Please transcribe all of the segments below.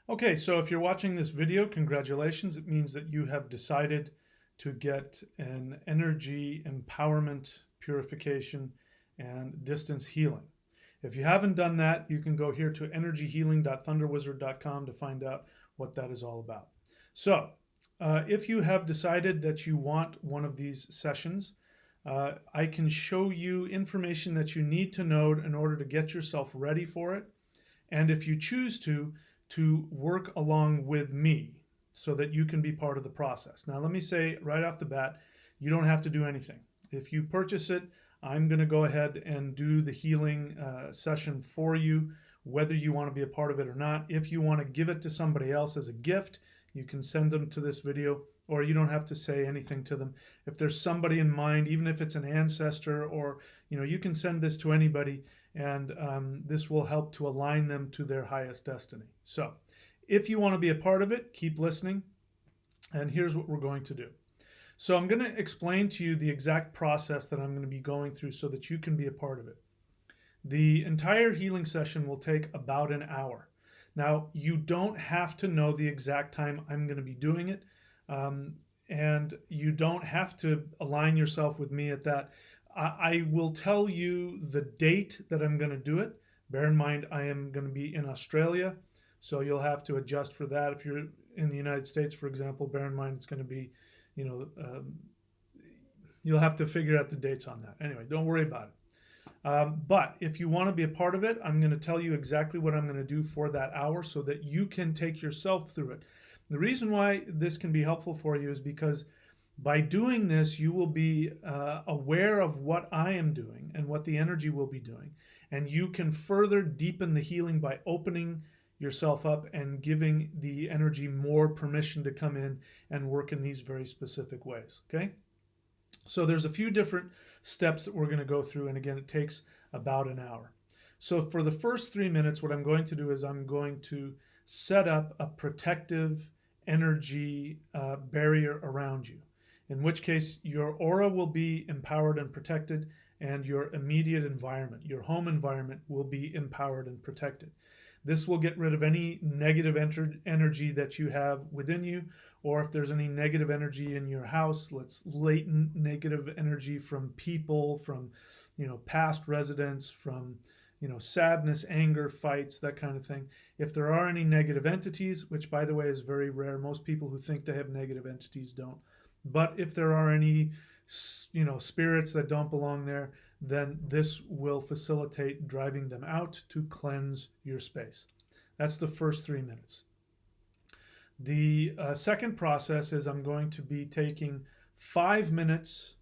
Okay, so if you're watching this video, congratulations. It means that you have decided to get an energy empowerment, purification, and distance healing. If you haven't done that, you can go here to energyhealing.thunderwizard.com to find out what that is all about. So, if you have decided that you want one of these sessions, I can show you information that you need to know in order to get yourself ready for it. And if you choose to work along with me so that you can be part of the process. Now, let me say right off the bat, you don't have to do anything. If you purchase it, I'm going to go ahead and do the healing session for you, whether you want to be a part of it or not. If you want to give it to somebody else as a gift, you can send them to this video, or you don't have to say anything to them. If there's somebody in mind, even if it's an ancestor, or you can send this to anybody, and this will help to align them to their highest destiny. So, if you want to be a part of it, keep listening, and here's what we're going to do. So, I'm going to explain to you the exact process that I'm going to be going through so that you can be a part of it. The entire healing session will take about an hour. Now, you don't have to know the exact time I'm going to be doing it, and you don't have to align yourself with me at that. I will tell you the date that I'm going to do it. Bear in mind, I am going to be in Australia, so you'll have to adjust for that. If you're in the United States, for example, bear in mind it's going to be, you know, you'll have to figure out the dates on that. Anyway, don't worry about it. But if you want to be a part of it, I'm going to tell you exactly what I'm going to do for that hour so that you can take yourself through it. The reason why this can be helpful for you is because by doing this, you will be aware of what I am doing and what the energy will be doing. And you can further deepen the healing by opening yourself up and giving the energy more permission to come in and work in these very specific ways. Okay? So there's a few different steps that we're going to go through. And again, it takes about an hour. So for the first 3 minutes, what I'm going to do is I'm going to set up a protective energy barrier around you, in which case your aura will be empowered and protected, and your immediate environment, your home environment, will be empowered and protected. This will get rid of any negative energy that you have within you, or if there's any negative energy in your house, let's latent negative energy from people, from past residents, from sadness, anger, fights, that kind of thing. If there are any negative entities, which by the way is very rare, most people who think they have negative entities don't. But if there are any, spirits that don't belong there, then this will facilitate driving them out to cleanse your space. That's the first 3 minutes. The second process is I'm going to be taking 5 minutes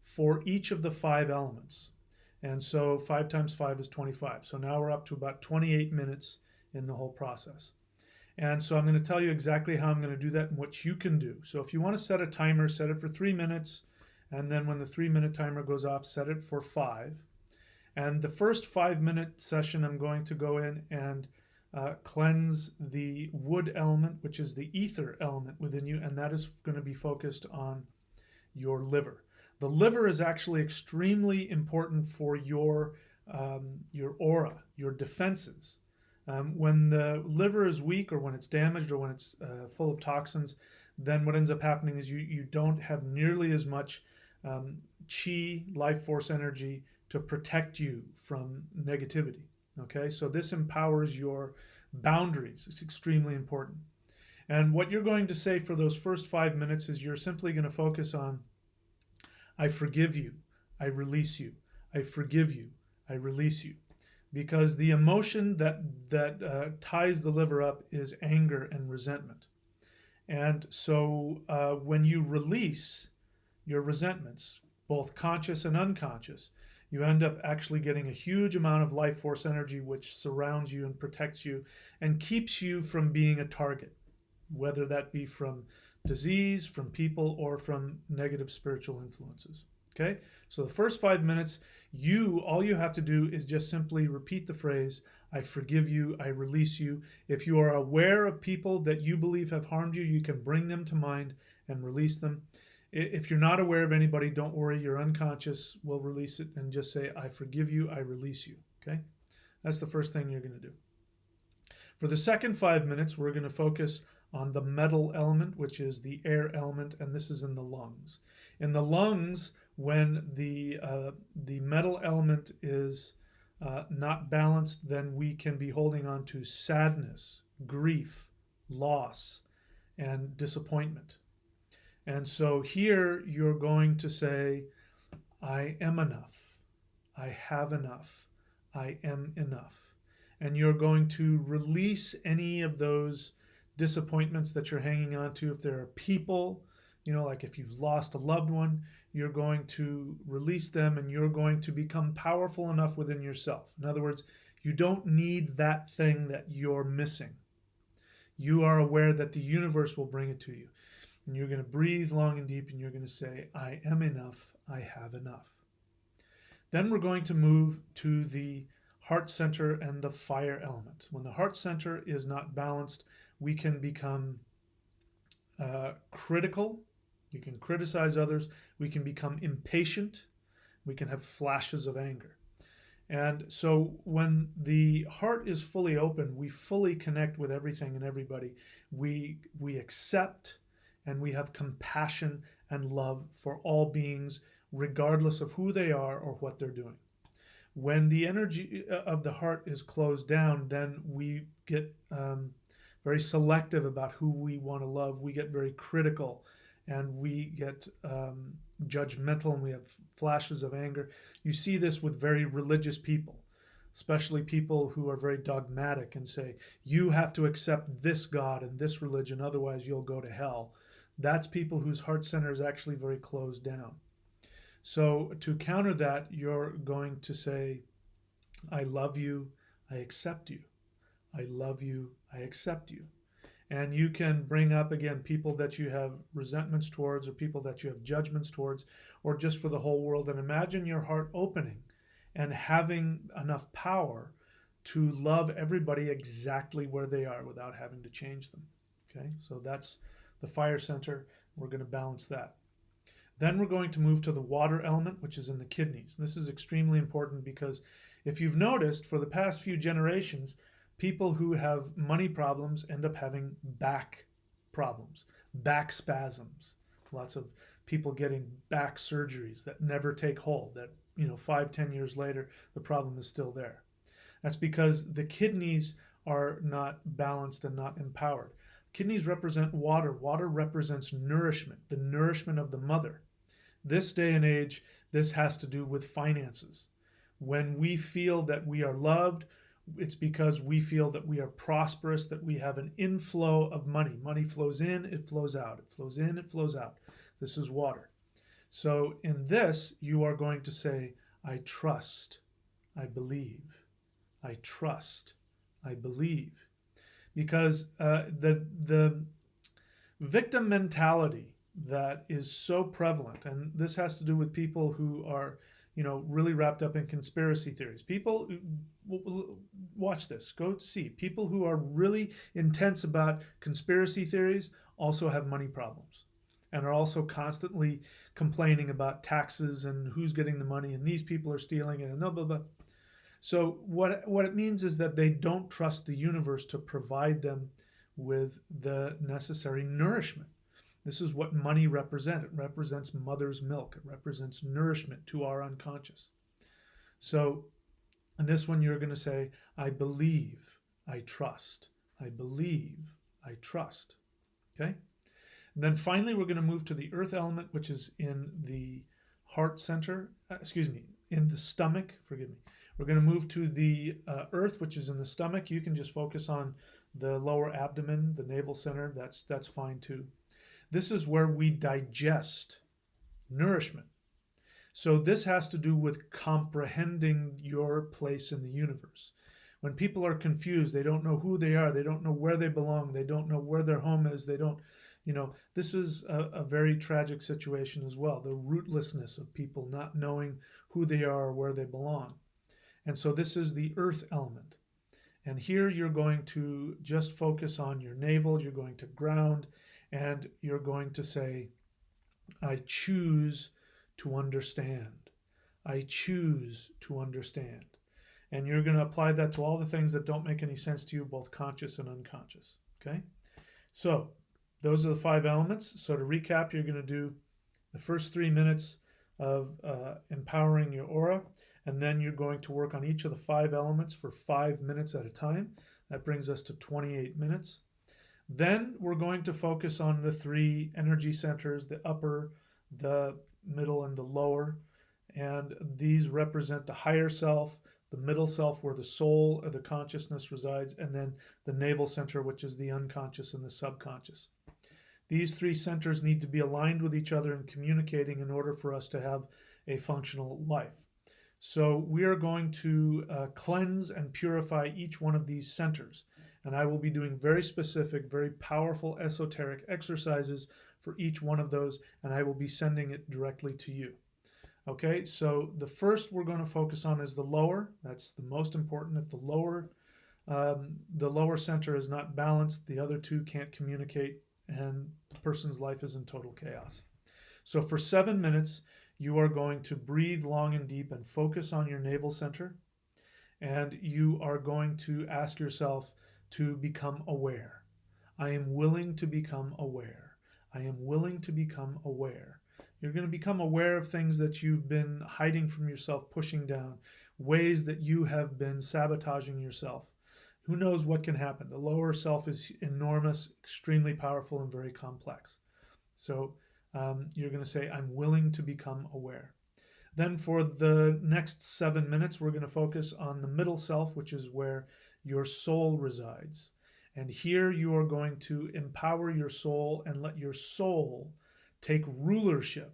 for each of the five elements. And so 5 times 5 is 25. So now we're up to about 28 minutes in the whole process. And so I'm going to tell you exactly how I'm going to do that and what you can do. So if you want to set a timer, set it for 3 minutes. And then when the 3 minute timer goes off, set it for 5. And the first 5 minute session, I'm going to go in and cleanse the wood element, which is the ether element within you. And that is going to be focused on your liver. The liver is actually extremely important for your aura, your defenses. When the liver is weak, or when it's damaged, or when it's full of toxins, then what ends up happening is you don't have nearly as much chi, life force energy, to protect you from negativity. Okay, so this empowers your boundaries. It's extremely important. And what you're going to say for those first 5 minutes is you're simply going to focus on, I forgive you, I release you, I forgive you, I release you. Because the emotion that ties the liver up is anger and resentment. And so when you release your resentments, both conscious and unconscious, you end up actually getting a huge amount of life force energy which surrounds you and protects you and keeps you from being a target, whether that be from disease, from people, or from negative spiritual influences. Okay, so the first 5 minutes, all you have to do is just simply repeat the phrase, I forgive you, I release you. If you are aware of people that you believe have harmed you, you can bring them to mind and release them. If you're not aware of anybody, don't worry, your unconscious will release it, and just say, I forgive you, I release you. Okay, that's the first thing you're going to do. For the second 5 minutes, we're going to focus on the metal element, which is the air element, and this is in the lungs. In the lungs, when the metal element is not balanced, then we can be holding on to sadness, grief, loss, and disappointment. And so here you're going to say, I am enough. I have enough. I am enough. And you're going to release any of those disappointments that you're hanging on to. If there are people, like if you've lost a loved one, you're going to release them and you're going to become powerful enough within yourself. In other words, you don't need that thing that you're missing. You are aware that the universe will bring it to you. And you're going to breathe long and deep and you're going to say, I am enough. I have enough. Then we're going to move to the heart center and the fire element. When the heart center is not balanced, we can become critical. We can criticize others. We can become impatient. We can have flashes of anger. And so when the heart is fully open, we fully connect with everything and everybody. We accept and we have compassion and love for all beings, regardless of who they are or what they're doing. When the energy of the heart is closed down, then we get very selective about who we want to love. We get very critical and we get judgmental and we have flashes of anger. You see this with very religious people, especially people who are very dogmatic and say, you have to accept this God and this religion, otherwise you'll go to hell. That's people whose heart center is actually very closed down. So to counter that, you're going to say, I love you, I accept you. I love you, I accept you. And you can bring up, again, people that you have resentments towards or people that you have judgments towards, or just for the whole world. And imagine your heart opening and having enough power to love everybody exactly where they are without having to change them. Okay, so that's the fire center. We're going to balance that. Then we're going to move to the water element, which is in the kidneys. This is extremely important because if you've noticed, for the past few generations, people who have money problems end up having back problems, back spasms. Lots of people getting back surgeries that never take hold, that 5-10 years later, the problem is still there. That's because the kidneys are not balanced and not empowered. Kidneys represent water. Water represents nourishment, the nourishment of the mother. This day and age, this has to do with finances. When we feel that we are loved, it's because we feel that we are prosperous, that we have an inflow of money. Money flows in, it flows out. It flows in, it flows out. This is water. So in this, you are going to say, I trust, I believe. I trust, I believe. Because the victim mentality that is so prevalent, and this has to do with people who are really wrapped up in conspiracy theories. People, watch this, go see. People who are really intense about conspiracy theories also have money problems and are also constantly complaining about taxes and who's getting the money and these people are stealing it and blah, blah, blah. So what it means is that they don't trust the universe to provide them with the necessary nourishment. This is what money represents. It represents mother's milk. It represents nourishment to our unconscious. So in this one, you're going to say, I believe, I trust. I believe, I trust. Okay? And then finally, we're going to move to the earth element, which is in the heart center, in the stomach, forgive me. We're going to move to the earth, which is in the stomach. You can just focus on the lower abdomen, the navel center. That's fine too. This is where we digest nourishment. So this has to do with comprehending your place in the universe. When people are confused, they don't know who they are, they don't know where they belong, they don't know where their home is, they don't, this is a very tragic situation as well. The rootlessness of people not knowing who they are or where they belong. And so this is the earth element. And here you're going to just focus on your navel, you're going to ground, and you're going to say, I choose to understand. I choose to understand. And you're going to apply that to all the things that don't make any sense to you, both conscious and unconscious. Okay? So, those are the 5 elements. So, to recap, you're going to do the first 3 minutes of empowering your aura, and then you're going to work on each of the 5 elements for 5 minutes at a time. That brings us to 28 minutes. Then we're going to focus on the 3 energy centers, the upper, the middle, and the lower. And these represent the higher self, the middle self, where the soul or the consciousness resides, and then the navel center, which is the unconscious and the subconscious. These 3 centers need to be aligned with each other and communicating in order for us to have a functional life. So we are going to cleanse and purify each one of these centers. And I will be doing very specific, very powerful esoteric exercises for each one of those, and I will be sending it directly to you. Okay, so the first we're going to focus on is the lower. That's the most important. If the lower center is not balanced, the other 2 can't communicate, and the person's life is in total chaos. So for 7 minutes, you are going to breathe long and deep and focus on your navel center. And you are going to ask yourself to become aware. I am willing to become aware. I am willing to become aware. You're going to become aware of things that you've been hiding from yourself, pushing down, ways that you have been sabotaging yourself. Who knows what can happen? The lower self is enormous, extremely powerful, and very complex. So you're going to say, I'm willing to become aware. Then for the next 7 minutes, we're going to focus on the middle self, which is where your soul resides. And here you are going to empower your soul and let your soul take rulership.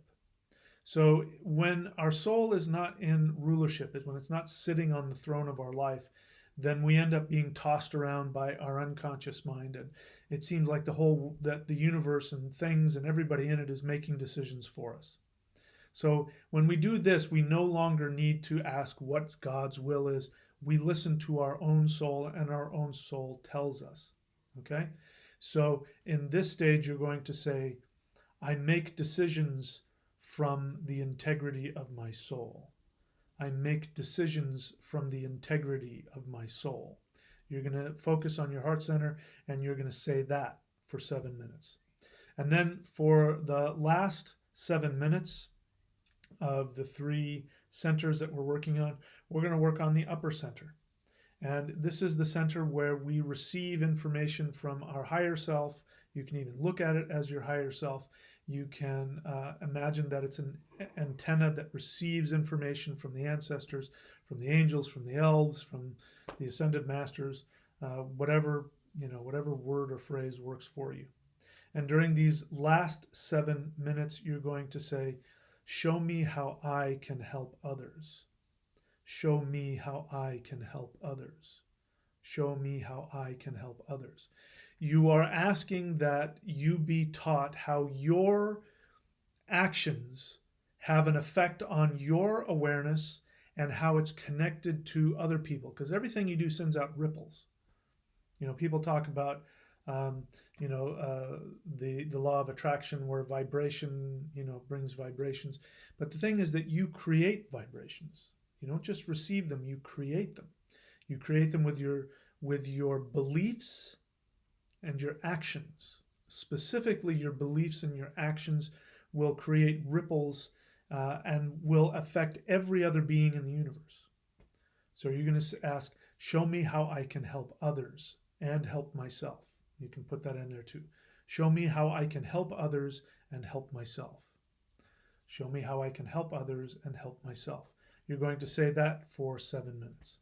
So when our soul is not in rulership, when it's not sitting on the throne of our life, then we end up being tossed around by our unconscious mind, and it seems like the universe and things and everybody in it is making decisions for us. So when we do this, we no longer need to ask what God's will is. We listen to our own soul, and our own soul tells us. Okay? So in this stage, you're going to say, I make decisions from the integrity of my soul. I make decisions from the integrity of my soul. You're going to focus on your heart center, and you're going to say that for 7 minutes. And then for the last 7 minutes of the 3 centers that we're working on, we're going to work on the upper center. And this is the center where we receive information from our higher self. You can even look at it as your higher self. You can imagine that it's an antenna that receives information from the ancestors, from the angels, from the elves, from the ascended masters, whatever word or phrase works for you. And during these last 7 minutes, you're going to say, show me how I can help others. Show me how I can help others. Show me how I can help others. You are asking that you be taught how your actions have an effect on your awareness and how it's connected to other people, because everything you do sends out ripples. People talk about the law of attraction, where vibration brings vibrations, but the thing is that you create vibrations. You don't just receive them, you create them. You create them with your beliefs and your actions. Specifically, your beliefs and your actions will create ripples and will affect every other being in the universe. So you're going to ask, show me how I can help others and help myself. You can put that in there too. Show me how I can help others and help myself. Show me how I can help others and help myself. You're going to say that for 7 minutes.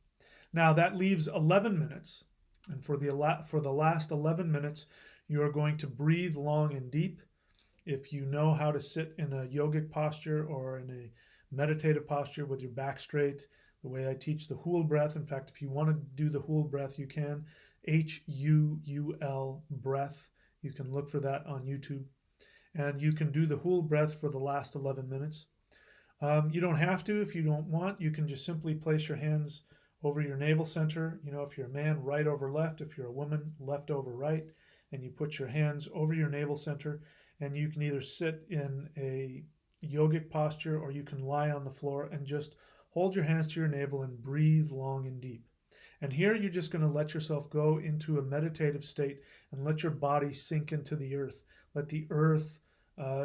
Now that leaves 11 minutes. And for the last 11 minutes, you are going to breathe long and deep. If you know how to sit in a yogic posture or in a meditative posture with your back straight, the way I teach the Hul breath. In fact, if you want to do the Hul breath, you can. Huul breath. You can look for that on YouTube. And you can do the Hul breath for the last 11 minutes. You don't have to if you don't want. You can just simply place your hands over your navel center. If you're a man, right over left. If you're a woman, left over right. And you put your hands over your navel center. And you can either sit in a yogic posture or you can lie on the floor and just hold your hands to your navel and breathe long and deep. And here you're just going to let yourself go into a meditative state and let your body sink into the earth. Let the earth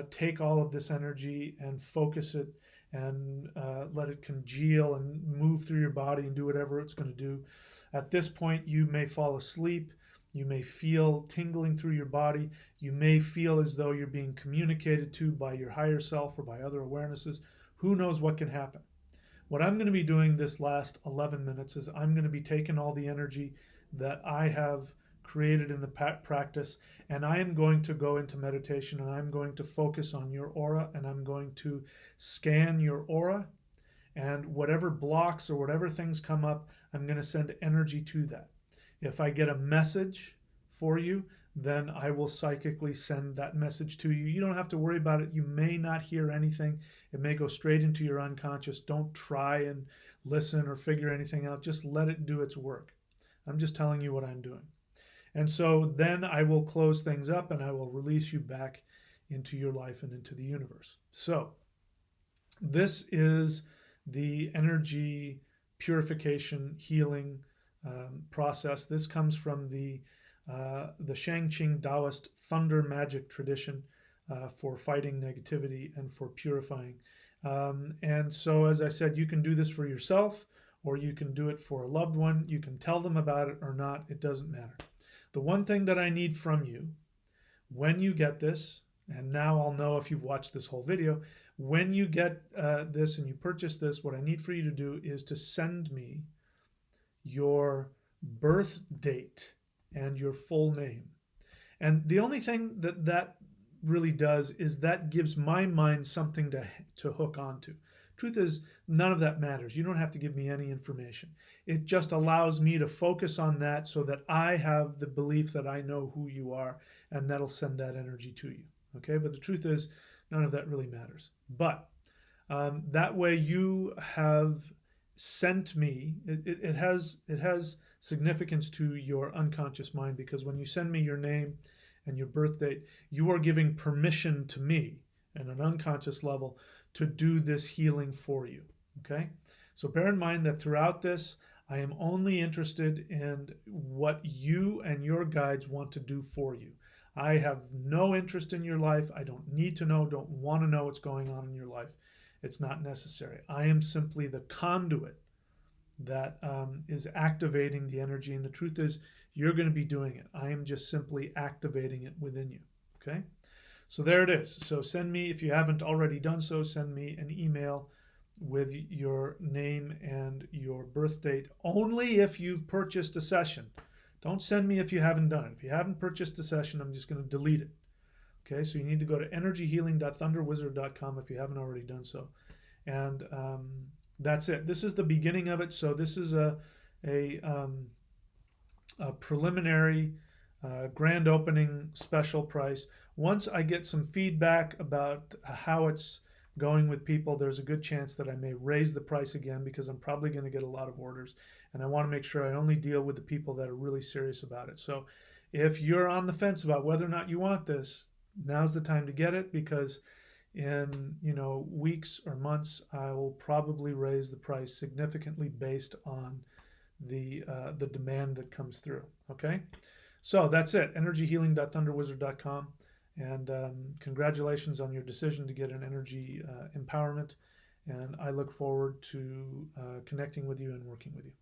take all of this energy and focus it and let it congeal and move through your body and do whatever it's going to do. At this point, you may fall asleep. You may feel tingling through your body. You may feel as though you're being communicated to by your higher self or by other awarenesses. Who knows what can happen? What I'm going to be doing this last 11 minutes is I'm going to be taking all the energy that I have created in the practice, and I am going to go into meditation, and I'm going to focus on your aura, and I'm going to scan your aura, and whatever blocks or whatever things come up, I'm going to send energy to that. If I get a message for you, then I will psychically send that message to you. You don't have to worry about it. You may not hear anything. It may go straight into your unconscious. Don't try and listen or figure anything out. Just let it do its work. I'm just telling you what I'm doing. And so then I will close things up and I will release you back into your life and into the universe. So this is the energy purification healing process. This comes from the Shangqing Taoist thunder magic tradition for fighting negativity and for purifying. And so, as I said, you can do this for yourself or you can do it for a loved one. You can tell them about it or not. It doesn't matter. The one thing that I need from you when you get this, and now I'll know if you've watched this whole video, when you get this and you purchase this, what I need for you to do is to send me your birth date and your full name. And the only thing that really does is that gives my mind something to hook onto. Truth is, none of that matters. You don't have to give me any information. It just allows me to focus on that so that I have the belief that I know who you are, and that'll send that energy to you. Okay, but the truth is, none of that really matters. But that way you have sent me, it has significance to your unconscious mind, because when you send me your name and your birth date, you are giving permission to me at an unconscious level to do this healing for you. Okay? So bear in mind that throughout this, I am only interested in what you and your guides want to do for you. I have no interest in your life. I don't need to know, don't want to know what's going on in your life. It's not necessary. I am simply the conduit that is activating the energy. And the truth is, you're going to be doing it. I am just simply activating it within you. Okay? So there it is. So send me, if you haven't already done so, send me an email with your name and your birth date, only if you've purchased a session. Don't send me if you haven't done it. If you haven't purchased a session, I'm just going to delete it. Okay, so you need to go to energyhealing.thunderwizard.com if you haven't already done so. And that's it. This is the beginning of it. So this is a preliminary grand opening special price. Once I get some feedback about how it's going with people, there's a good chance that I may raise the price again, because I'm probably going to get a lot of orders, and I want to make sure I only deal with the people that are really serious about it. So if you're on the fence about whether or not you want this, now's the time to get it, because in weeks or months I will probably raise the price significantly based on the demand that comes through. Okay, so that's it. Energyhealing.thunderwizard.com. And congratulations on your decision to get an energy empowerment. And I look forward to connecting with you and working with you.